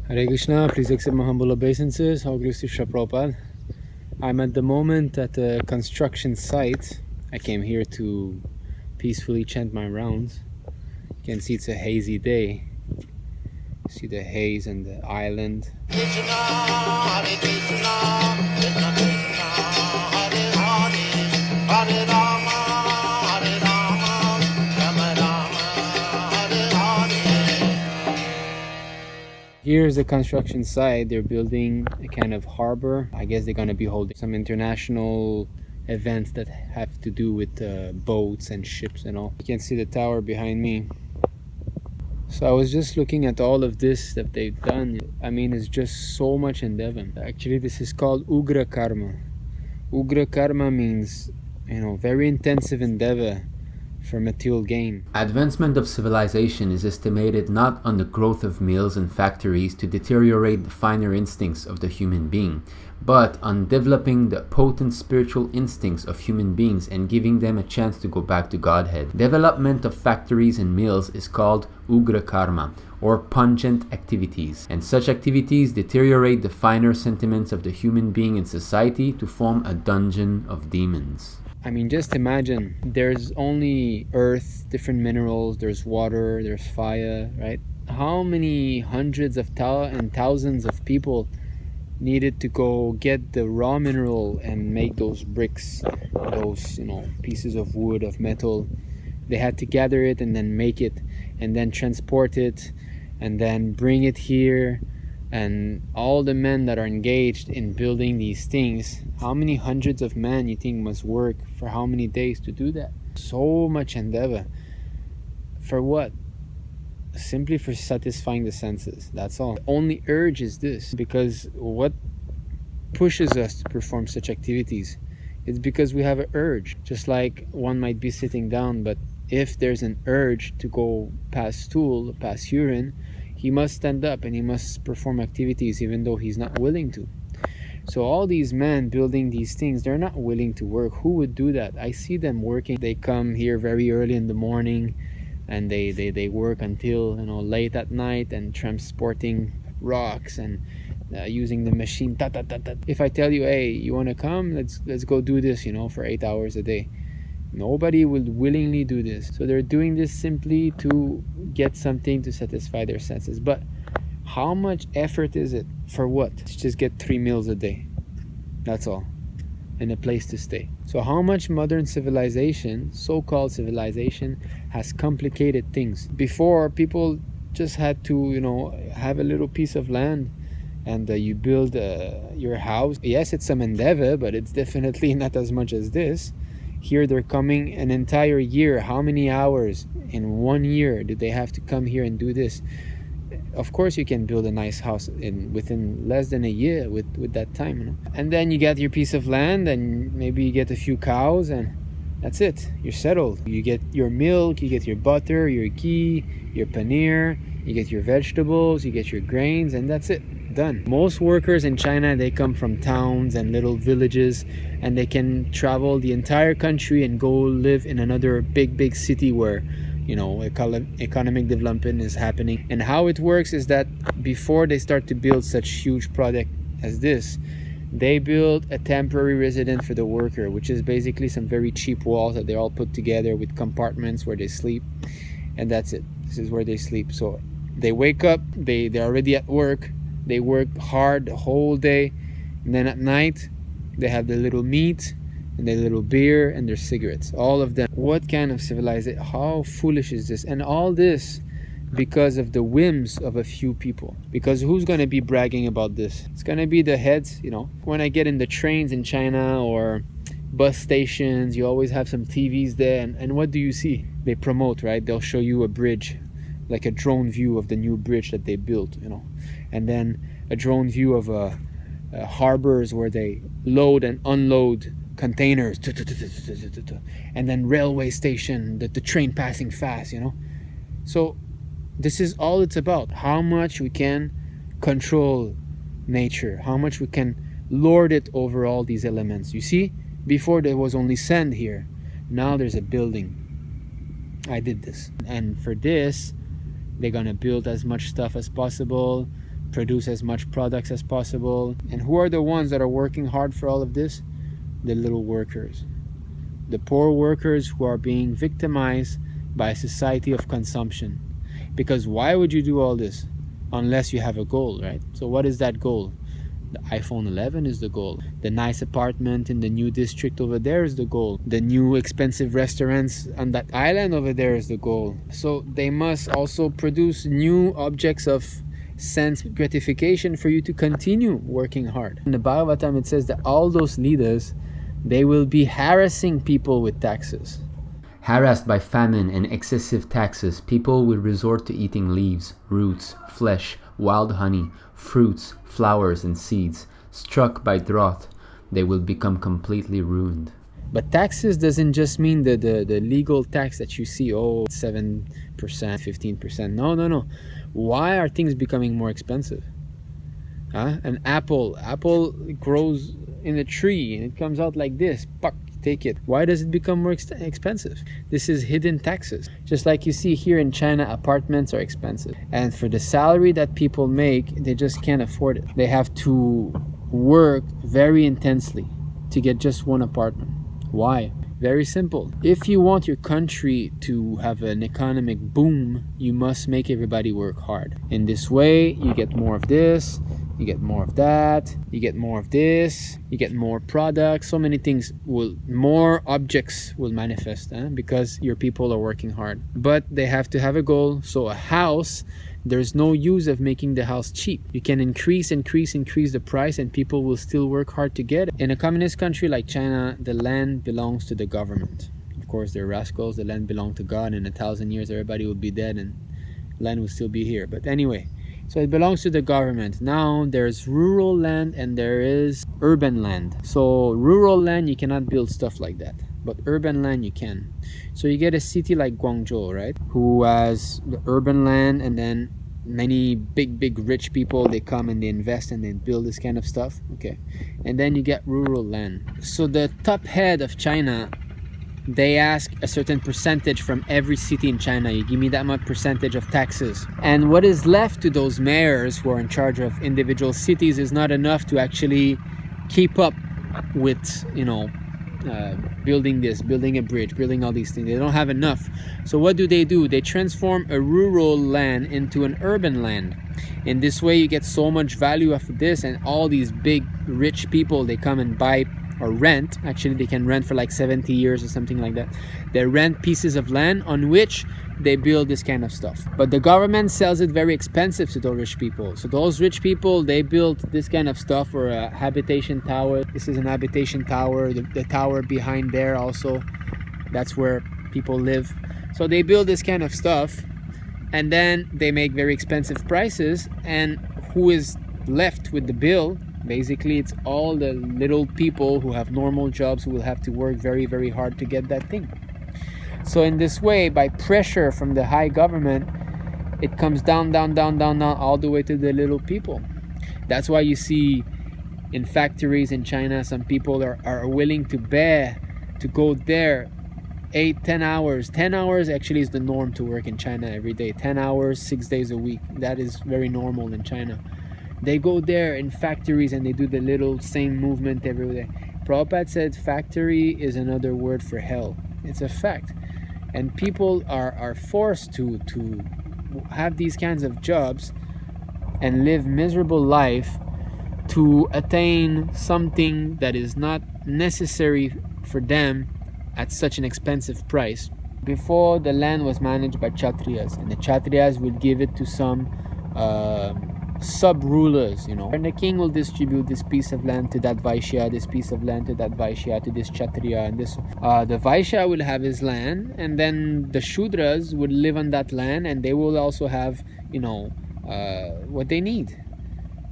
Hare Krishna, please accept my humble obeisances. All glories to Sri Prabhupada. I'm at the moment at a construction site. I came here to peacefully chant my rounds. You can see it's a hazy day. See the haze and the island. Krishna, Hare Krishna, Krishna Krishna, Hare Hare, Hare Rama, Hare Rama, Rama Rama, Hare Hare. Here's the construction site. They're building a kind of harbor. I guess they're gonna be holding some international events that have to do with boats and ships and all. You can see the tower behind me. So I was just looking at all of this that they've done. I mean, it's just so much endeavor. Actually, this is called Ugra Karma. Ugra Karma means, very intensive endeavor for material gain. Advancement of civilization is estimated not on the growth of mills and factories to deteriorate the finer instincts of the human being, but on developing the potent spiritual instincts of human beings and giving them a chance to go back to Godhead. Development of factories and mills is called Ugra Karma, or pungent activities, and such activities deteriorate the finer sentiments of the human being in society to form a dungeon of demons. I mean, just imagine, there's only earth, different minerals, there's water, there's fire, right? How many hundreds of and thousands of people needed to go get the raw mineral and make those bricks, those, pieces of wood, of metal. They had to gather it and then make it and then transport it and then bring it here. And all the men that are engaged in building these things, how many hundreds of men you think must work for how many days to do that? So much endeavor. For what? Simply for satisfying the senses, that's all. The only urge is this, because what pushes us to perform such activities? It's because we have an urge. Just like one might be sitting down, but if there's an urge to go past stool, past urine, he must stand up and he must perform activities even though he's not willing to. So all these men building these things, they're not willing to work. Who would do that? I see them working. They come here very early in the morning and they work until late at night and transporting rocks and using the machine. If I tell you, hey, you want to come? Let's go do this, for 8 hours a day. Nobody will willingly do this. So they're doing this simply to get something to satisfy their senses. But how much effort is it? For what? To just get 3 meals a day. That's all. And a place to stay. So how much modern civilization, so-called civilization, has complicated things. Before, people just had to, have a little piece of land and you build your house. Yes, it's some endeavor, but it's definitely not as much as this. Here they're coming an entire year. How many hours in 1 year did they have to come here and do this? Of course you can build a nice house within less than a year with that time. And then you get your piece of land and maybe you get a few cows and that's it. You're settled. You get your milk, you get your butter, your ghee, your paneer, you get your vegetables, you get your grains, and that's it. Done. Most workers in China, they come from towns and little villages and they can travel the entire country and go live in another big city where economic development is happening. And how it works is that before they start to build such huge project as this, they build a temporary residence for the worker, which is basically some very cheap walls that they all put together with compartments where they sleep, and that's it. This is where they sleep. So they wake up, they're already at work. They work hard the whole day, and then at night they have their little meat and their little beer and their cigarettes, all of them. What kind of civilization? How foolish is this? And all this because of the whims of a few people. Because who's going to be bragging about this? It's going to be the heads. When I get in the trains in China or bus stations, you always have some TVs there, and what do you see? They promote, right? They'll show you a bridge, like a drone view of the new bridge that they built, and then a drone view of harbors where they load and unload containers, and then railway station, the train passing fast, So this is all it's about. How much we can control nature, how much we can lord it over all these elements. You see, before there was only sand here, now there's a building. I did this, and for this they're gonna build as much stuff as possible, produce as much products as possible. And who are the ones that are working hard for all of this? The little workers, the poor workers who are being victimized by a society of consumption. Because why would you do all this unless you have a goal, right? So what is that goal? The iPhone 11 is the goal. The nice apartment in the new district over there is the goal. The new expensive restaurants on that island over there is the goal. So they must also produce new objects of sense gratification for you to continue working hard. In the Bhagavatam it says that all those leaders, they will be harassing people with taxes. Harassed by famine and excessive taxes, people will resort to eating leaves, roots, flesh, wild honey, fruits, flowers, and seeds. Struck by drought, they will become completely ruined. But taxes doesn't just mean the legal tax that you see, 7%, 15%. No. Why are things becoming more expensive? An apple grows in a tree and it comes out like this. Puck, take it. Why does it become more expensive? This is hidden taxes. Just like you see here in China, apartments are expensive. And for the salary that people make, they just can't afford it. They have to work very intensely to get just one apartment. Why? Very simple. If you want your country to have an economic boom, you must make everybody work hard. In this way, you get more of this, you get more of that, you get more of this, you get more products. So many things more objects will manifest because your people are working hard. But they have to have a goal. So a house, there's no use of making the house cheap. You can increase the price and people will still work hard to get it. In a communist country like China, the land belongs to the government. Of course, they're rascals. The land belongs to God. In 1,000 years, everybody will be dead and land will still be here. But anyway, so it belongs to the government. Now there's rural land and there is urban land. So rural land, you cannot build stuff like that. But urban land you can. So you get a city like Guangzhou, right? Who has the urban land, and then many big rich people, they come and they invest and they build this kind of stuff. Okay. And then you get rural land. So the top head of China, they ask a certain percentage from every city in China. You give me that much percentage of taxes. And what is left to those mayors who are in charge of individual cities is not enough to actually keep up with, building a bridge, building all these things. They don't have enough. So what do? They transform a rural land into an urban land. In this way, you get so much value after this, and all these big rich people, they come and buy or rent. Actually, they can rent for like 70 years or something like that. They rent pieces of land on which they build this kind of stuff. But the government sells it very expensive to those rich people. So those rich people, they build this kind of stuff, or a habitation tower. This is an habitation tower. The tower behind there also, that's where people live. So they build this kind of stuff, and then they make very expensive prices. And who is left with the bill? Basically, it's all the little people who have normal jobs who will have to work very, very hard to get that thing. So in this way, by pressure from the high government, it comes down, all the way to the little people. That's why you see in factories in China, some people are willing to bear to go there 8-10 hours. 10 hours actually is the norm to work in China every day. 10 hours, 6 days a week. That is very normal in China. They go there in factories and they do the little same movement every day. Prabhupada said factory is another word for hell. It's a fact. And people are forced to have these kinds of jobs and live miserable life to attain something that is not necessary for them at such an expensive price. Before, the land was managed by Kshatriyas, and the Kshatriyas would give it to some sub-rulers, and the king will distribute this piece of land to that Vaishya, this piece of land to that Vaishya, to this Kshatriya, and this the Vaishya will have his land, and then the Shudras would live on that land, and they will also have what they need,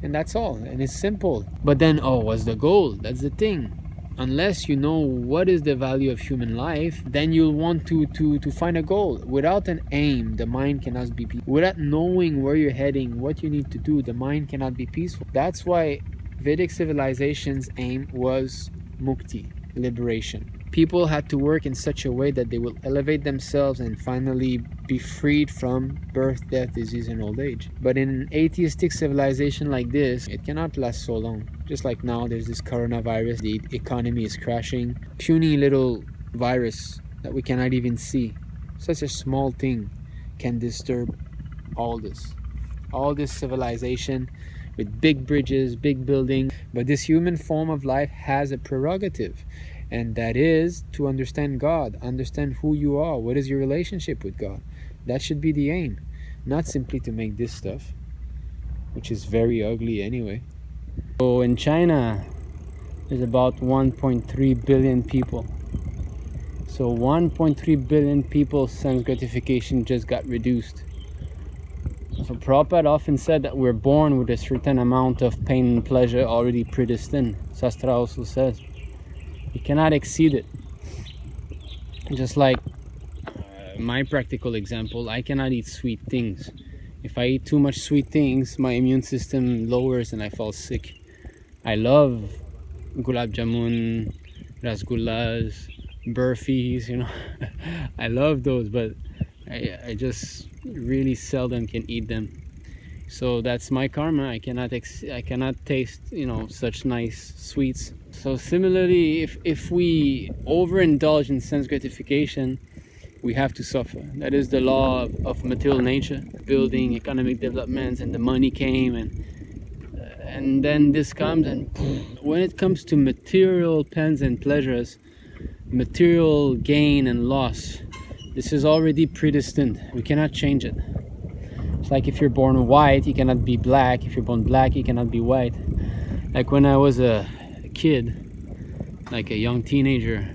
and that's all. And it's simple. But then, what's the goal? That's the thing. Unless you know what is the value of human life, then you'll want to find a goal. Without an aim, the mind cannot be peaceful. Without knowing where you're heading, what you need to do, the mind cannot be peaceful. That's why Vedic civilization's aim was mukti, liberation. people had to work in such a way that they will elevate themselves and finally be freed from birth, death, disease, and old age. But in an atheistic civilization like this, it cannot last so long. Just like now, there's this coronavirus, the economy is crashing. Puny little virus that we cannot even see. Such a small thing can disturb all this civilization with big bridges, big buildings. But this human form of life has a prerogative, and that is to understand God, understand who you are, what is your relationship with God. That should be the aim, not simply to make this stuff, which is very ugly anyway. So in China, there's about 1.3 billion people. So 1.3 billion people's sense gratification just got reduced. So Prabhupada often said that we're born with a certain amount of pain and pleasure already predestined. Sastra also says you cannot exceed it. Just like my practical example, I cannot eat sweet things. If I eat too much sweet things, my immune system lowers and I fall sick. I love gulab jamun, rasgullas, burfis, I love those, but I just really seldom can eat them. So that's my karma. I cannot taste such nice sweets. So similarly, if we overindulge in sense gratification, we have to suffer. That is the law of material nature, building, economic developments, and the money came, and then this comes, and when it comes to material pains and pleasures, material gain and loss, this is already predestined. We cannot change it. It's like if you're born white, you cannot be black. If you're born black, you cannot be white. Like when I was a kid, like a young teenager,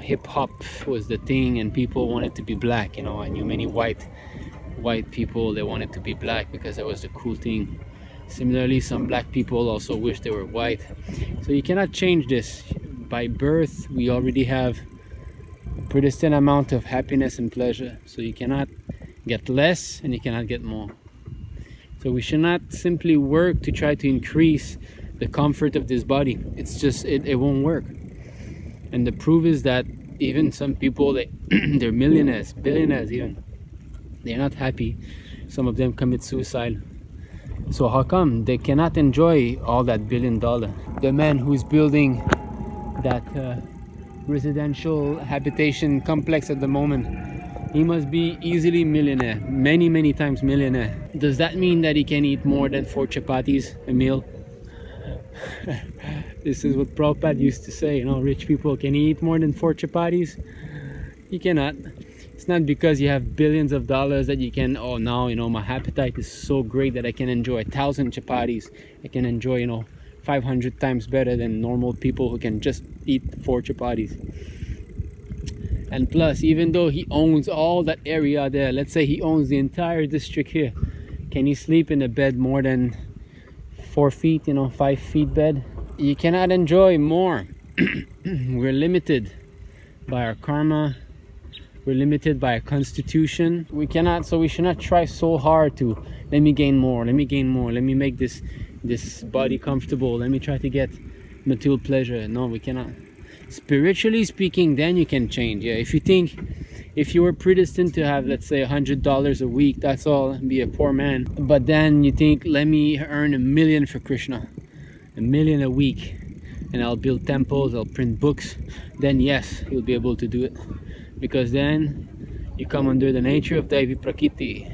hip hop was the thing, and people wanted to be black. I knew many white people, they wanted to be black because that was the cool thing. Similarly, some black people also wish they were white. So you cannot change this. By birth, we already have a predestined amount of happiness and pleasure. So you cannot get less and you cannot get more. So we should not simply work to try to increase the comfort of this body. It's just, it won't work. And the proof is that even some people, they're millionaires, billionaires even, they're not happy. Some of them commit suicide. So how come they cannot enjoy all that $1 billion? The man who's building that residential habitation complex at the moment, he must be easily millionaire, many times millionaire. Does that mean that he can eat more than 4 chapatis a meal? This is what Prabhupada used to say, rich people, can he eat more than 4 chapatis? He cannot. It's not because you have billions of dollars that you can, now, my appetite is so great that I can enjoy 1,000 chapatis. I can enjoy, 500 times better than normal people who can just eat 4 chapatis. And plus, even though he owns all that area there, let's say he owns the entire district here, can he sleep in a bed more than 4 feet, 5 feet bed? You cannot enjoy more. We're limited by our karma. We're limited by our constitution. We should not try so hard to, let me gain more, let me make this body comfortable, let me try to get material pleasure. No, we cannot. Spiritually speaking, then you can change. Yeah, if you were predestined to have, let's say, $100 a week, that's all, be a poor man. But then you think, let me earn $1 million for Krishna, $1 million a week, and I'll build temples, I'll print books. Then yes, you'll be able to do it, because then you come under the nature of Daivi Prakriti,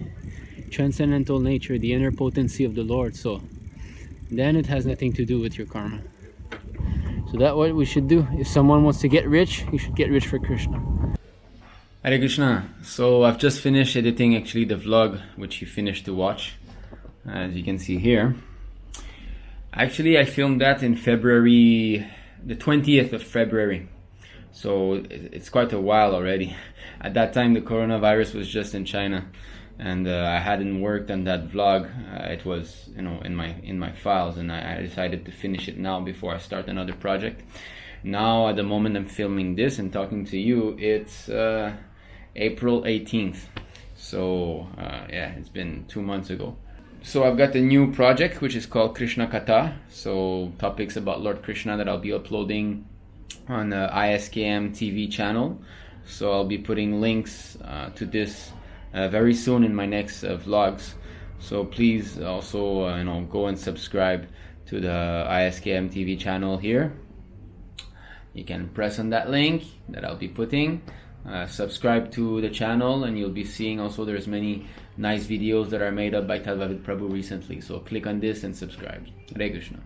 transcendental nature, the inner potency of the Lord. So then it has nothing to do with your karma. So that's what we should do. If someone wants to get rich, he should get rich for Krishna. Hare Krishna. So I've just finished editing actually the vlog, which you finished to watch, as you can see here. Actually, I filmed that in February, the 20th of February. So it's quite a while already. At that time, the coronavirus was just in China, and I hadn't worked on that vlog. It was, in my files, and I decided to finish it now before I start another project. Now, at the moment I'm filming this and talking to you, it's April 18th. So it's been 2 months ago. So I've got a new project which is called Krishna Katha. So topics about Lord Krishna that I'll be uploading on the ISKM TV channel. So I'll be putting links to this very soon in my next vlogs. So please also go and subscribe to the ISKM TV channel here. You can press on that link that I'll be putting. Subscribe to the channel, and you'll be seeing also there's many nice videos that are made up by Talvavid Prabhu recently. So click on this and subscribe. Hare Krishna.